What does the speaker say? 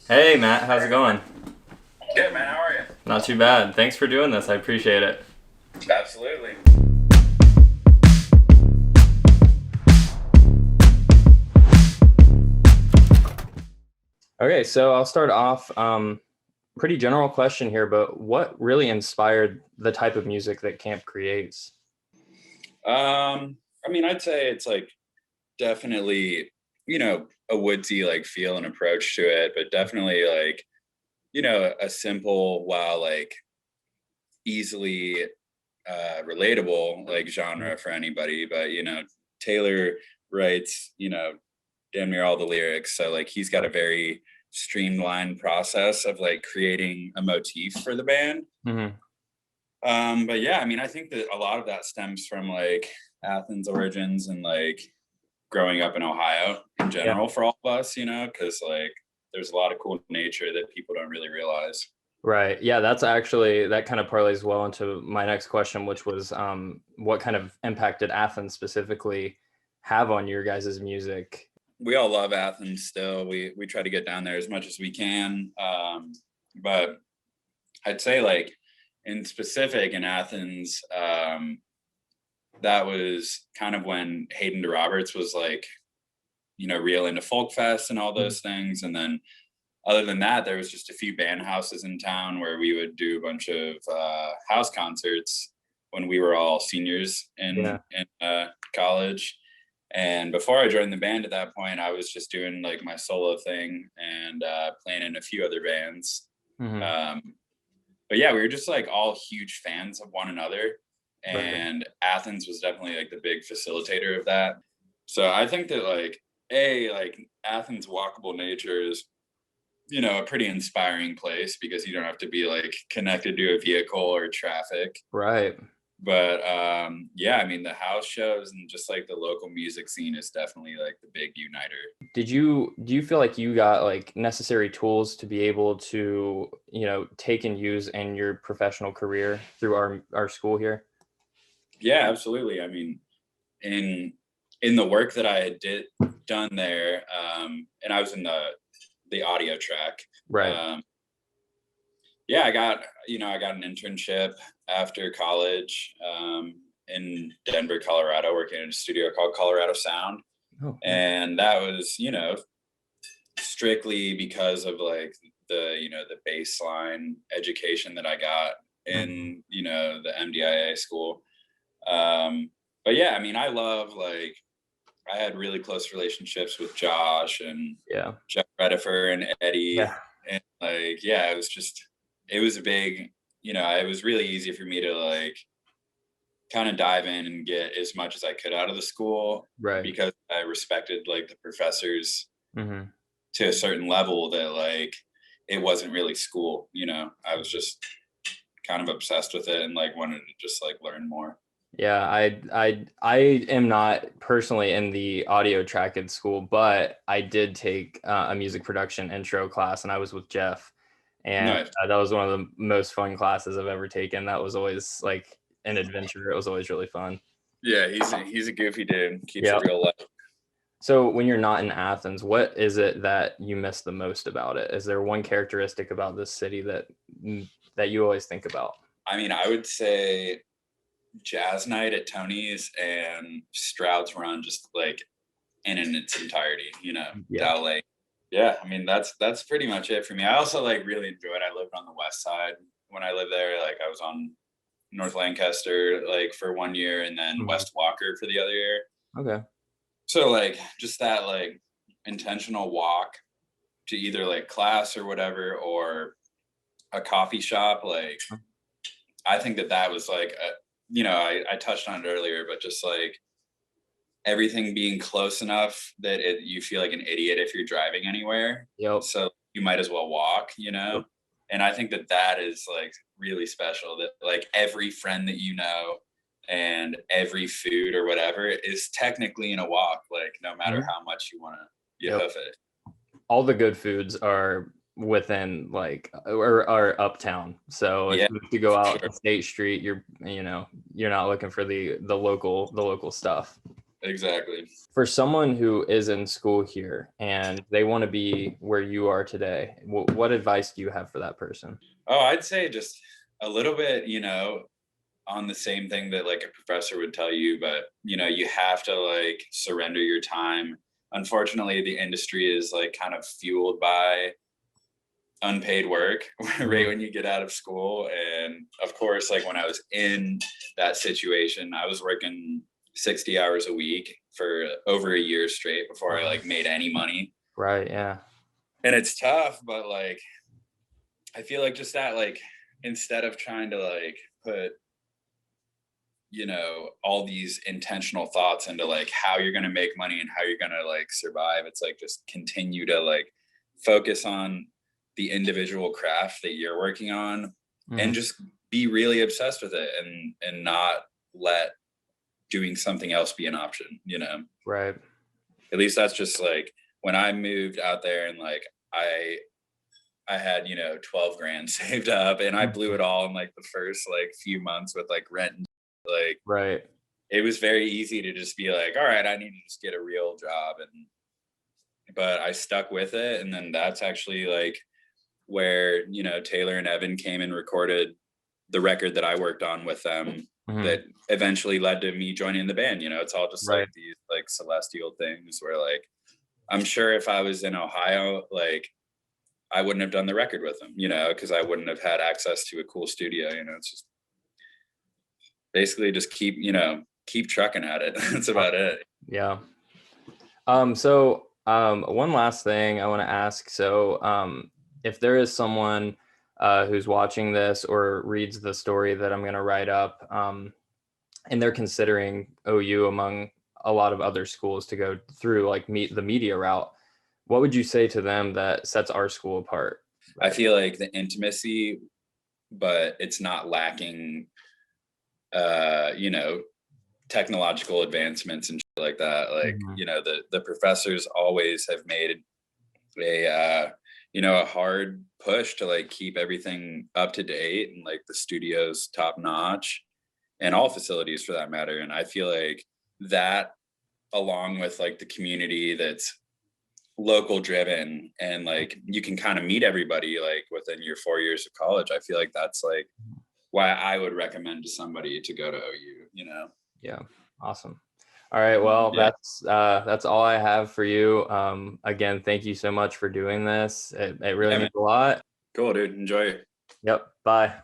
Hey Matt, how's it going? Good, man. How are you? Not too bad. Thanks for doing this. I appreciate it. Absolutely. Okay, so I'll start off. Pretty general question here, but what really inspired the type of music that Camp creates? I'd say it's like definitely, a woodsy like feel and approach to it, but definitely like, a simple while like easily relatable like genre for anybody. But Taylor writes, damn near all the lyrics. So like he's got a very streamlined process of like creating a motif for the band. Mm-hmm. But yeah, I think that a lot of that stems from like Athens origins and like growing up in Ohio in Yeah. general for all of us, because like there's a lot of cool nature that people don't really realize. Right. Yeah, that kind of parlays well into my next question, which was what kind of impact did Athens specifically have on your guys' music? We all love Athens still. We try to get down there as much as we can. But I'd say like in specific in Athens, that was kind of when Hayden DeRoberts was like, real into folk fest and all Mhm. those things. And then other than that, there was just a few band houses in town where we would do a bunch of house concerts when we were all seniors Yeah. in college. And before I joined the band at that point, I was just doing like my solo thing and playing in a few other bands. Mm-hmm. Um, but yeah, we were just like all huge fans of one another. Right. And Athens was definitely like the big facilitator of that. So I think that like Athens walkable nature is a pretty inspiring place because you don't have to be like connected to a vehicle or traffic. Right. But yeah, the house shows and just like the local music scene is definitely like the big uniter. Do you feel like you got like necessary tools to be able to, take and use in your professional career through our school here? Yeah, absolutely. In the work that I had done there, and I was in the audio track. Right. Um, yeah, I got an internship after college in Denver, Colorado, working in a studio called Colorado Sound. Oh, cool. And that was strictly because of like the baseline education that I got Mhm. in the MDIA school. But yeah, I love like I had really close relationships with Josh and Yeah. Jeff Redifer and Eddie, Yeah. and like yeah, it was a big, it was really easy for me to like kind of dive in and get as much as I could out of the school Right. because I respected like the professors Hmm. to a certain level that like it wasn't really school. I was just kind of obsessed with it and like wanted to just like learn more. Yeah. I am not personally in the audio track in school, but I did take a music production intro class, and I was with Jeff, and No. that was one of the most fun classes I've ever taken. That was always like an adventure. It was always really fun. Yeah, he's a goofy dude. Keeps Yeah. it real light. So when you're not in Athens, what is it that you miss the most about it? Is there one characteristic about this city that you always think about? I would say jazz night at Tony's and Stroud's Run just like in its entirety, Yeah. Dowley. Yeah, that's pretty much it for me. I also like really enjoyed. I lived on the west side when I lived there. Like I was on North Lancaster like for 1 year and then Mhm. West Walker for the other year. Okay. So like just that like intentional walk to either like class or whatever or a coffee shop, like I think that was like I touched on it earlier, but just like everything being close enough that you feel like an idiot if you're driving anywhere. Yep. So you might as well walk, Yep. And I think that is like really special that like every friend that and every food or whatever is technically in a walk, like no matter Mhm. how much you Yep. hoof it. All the good foods are within like or are uptown. So if Yeah, you have to go for out sure. to State Street, you're not looking for the local stuff. Exactly. For someone who is in school here and they want to be where you are today, what advice do you have for that person? Oh, I'd say just a little bit, on the same thing that like a professor would tell you, but you have to like surrender your time. Unfortunately, the industry is like kind of fueled by unpaid work right Mhm. when you get out of school. And of course, like when I was in that situation, I was working 60 hours a week for over a year straight before I like made any money. Right. Yeah. And it's tough, but like I feel like just that like instead of trying to like put all these intentional thoughts into like how you're going to make money and how you're going to like survive, it's like just continue to like focus on the individual craft that you're working on Mhm. and just be really obsessed with it and not let doing something else be an option. Right. At least that's just like when I moved out there and like I had 12 grand saved up and I blew Mhm. it all in like the first like few months with like rent and like Right. it was very easy to just be like, all right, I need to just get a real job. But I stuck with it. And then that's actually like where, Taylor and Evan came and recorded the record that I worked on with them Mhm. that eventually led to me joining the band. It's all just like Right. these like celestial things where like, I'm sure if I was in Ohio, like I wouldn't have done the record with them, because I wouldn't have had access to a cool studio. It's just basically just keep trucking at it. That's about it. Yeah. One last thing I want to ask. If there is someone who's watching this or reads the story that I'm going to write up, and they're considering OU among a lot of other schools to go through, like meet the media route, what would you say to them that sets our school apart? I Right. feel like the intimacy, but it's not lacking, uh, you know, technological advancements and shit like that. Like, Mhm. the professors always have made a hard push to like keep everything up to date and like the studio's top notch and all facilities for that matter. And I feel like that along with like the community that's local driven and like you can kind of meet everybody like within your 4 years of college. I feel like that's like why I would recommend to somebody to go to OU. Yeah. Awesome. All right. Well, Yeah. that's all I have for you. Again, thank you so much for doing this. It really Yeah, man. means a lot. Cool, dude. Enjoy. Yep. Bye.